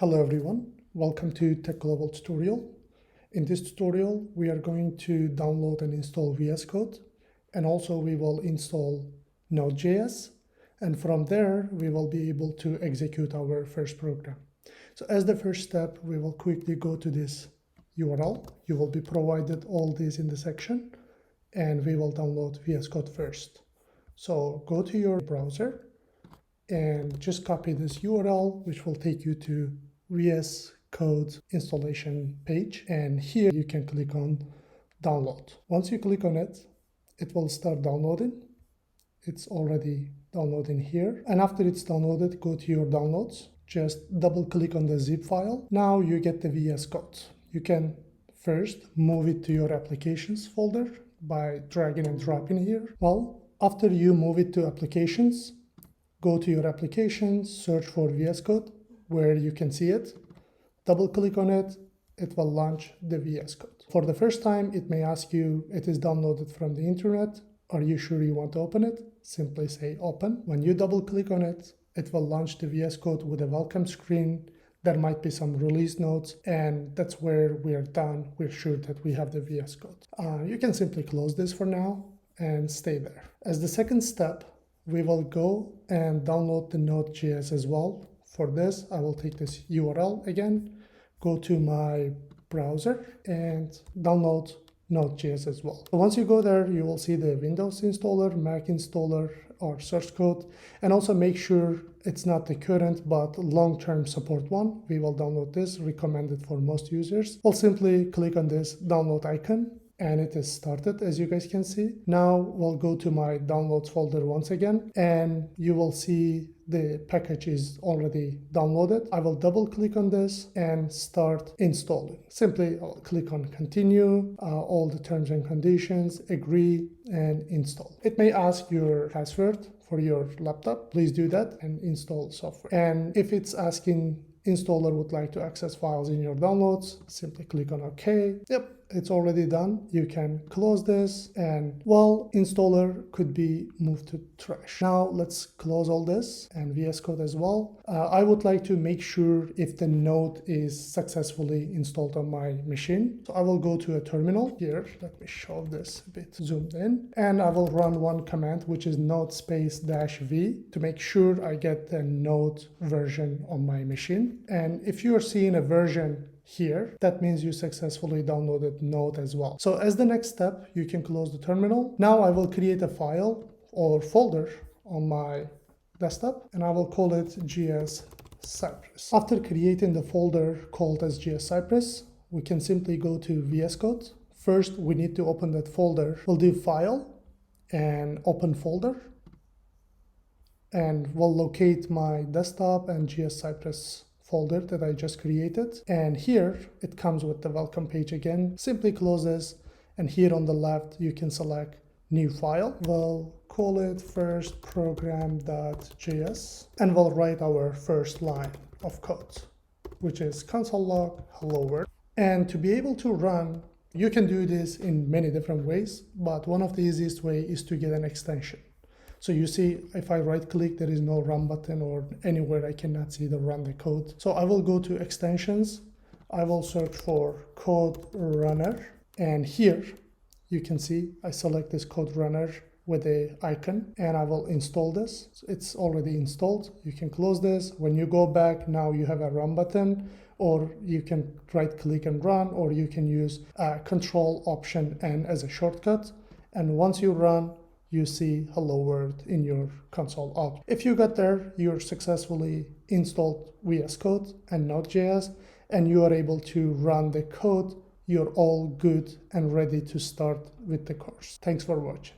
Hello everyone, welcome to Tech Global tutorial. In this tutorial, we are going to download and install VS Code, and also we will install Node.js, and from there we will be able to execute our first program. So as the first step, we will quickly go to this URL. You will be provided all these in the section, and we will download VS Code first. So go to your browser and just copy this URL, which will take you to VS Code installation page, and here you can click on download. Once you click on it, it will start downloading. It's already downloading here, and after it's downloaded, go to your downloads, just double click on the zip file. Now you get the VS Code. You can first move it to your applications folder by dragging and dropping here. Well, after you move it to applications, go to your applications, search for VS Code where you can see it, double click on it, it will launch the VS Code. For the first time, it may ask you, it is downloaded from the internet. Are you sure you want to open it? Simply say open. When you double click on it, it will launch the VS Code with a welcome screen. There might be some release notes, and that's where we are done. We're sure that we have the VS Code. You can simply close this for now and stay there. As the second step, we will go and download the Node.js as well. For this, I will take this URL again, go to my browser and download Node.js as well. So once you go there, you will see the Windows installer, Mac installer, or source code, and also make sure it's not the current but long-term support one. We will download this, recommended for most users. We'll simply click on this download icon, and it is started, as you guys can see. Now we'll go to my downloads folder once again, and you will see the package is already downloaded. I will double click on this and start installing. Simply I'll click on continue, all the terms and conditions, agree, and install. It may ask your password for your laptop. Please do that and install software. And if it's asking installer would like to access files in your downloads, simply click on OK. Yep, it's already done. You can close this, and well, installer could be moved to trash. Now let's close all this and VS Code as well. I would like to make sure if the node is successfully installed on my machine. So I will go to a terminal here. Let me show this a bit zoomed in, and I will run one command, which is node space -v, to make sure I get the node version on my machine. And if you are seeing a version here, that means you successfully downloaded Node as well. So as the next step, you can close the terminal. Now I will create a file or folder on my desktop, and I will call it GS Cypress. After creating the folder called as GS Cypress, we can simply go to VS Code. First, we need to open that folder. We'll do File and Open Folder, and we'll locate my desktop and GS Cypress folder that I just created. And here it comes with the welcome page again. Simply close this, and here on the left you can select new file. We'll call it first program.js, and we'll write our first line of code, which is console log hello world. And to be able to run, you can do this in many different ways, but one of the easiest way is to get an extension. So you see, if I right click, there is no run button, or anywhere I cannot see the run the code. So I will go to extensions. I will search for code runner. And here you can see I select this code runner with a icon, and I will install this. So it's already installed. You can close this. When you go back, now you have a run button, or you can right click and run, or you can use Control Option N as a shortcut. And once you run, you see hello world in your console object. If you got there, you're successfully installed VS Code and Node.js, and you are able to run the code. You're all good and ready to start with the course. Thanks for watching.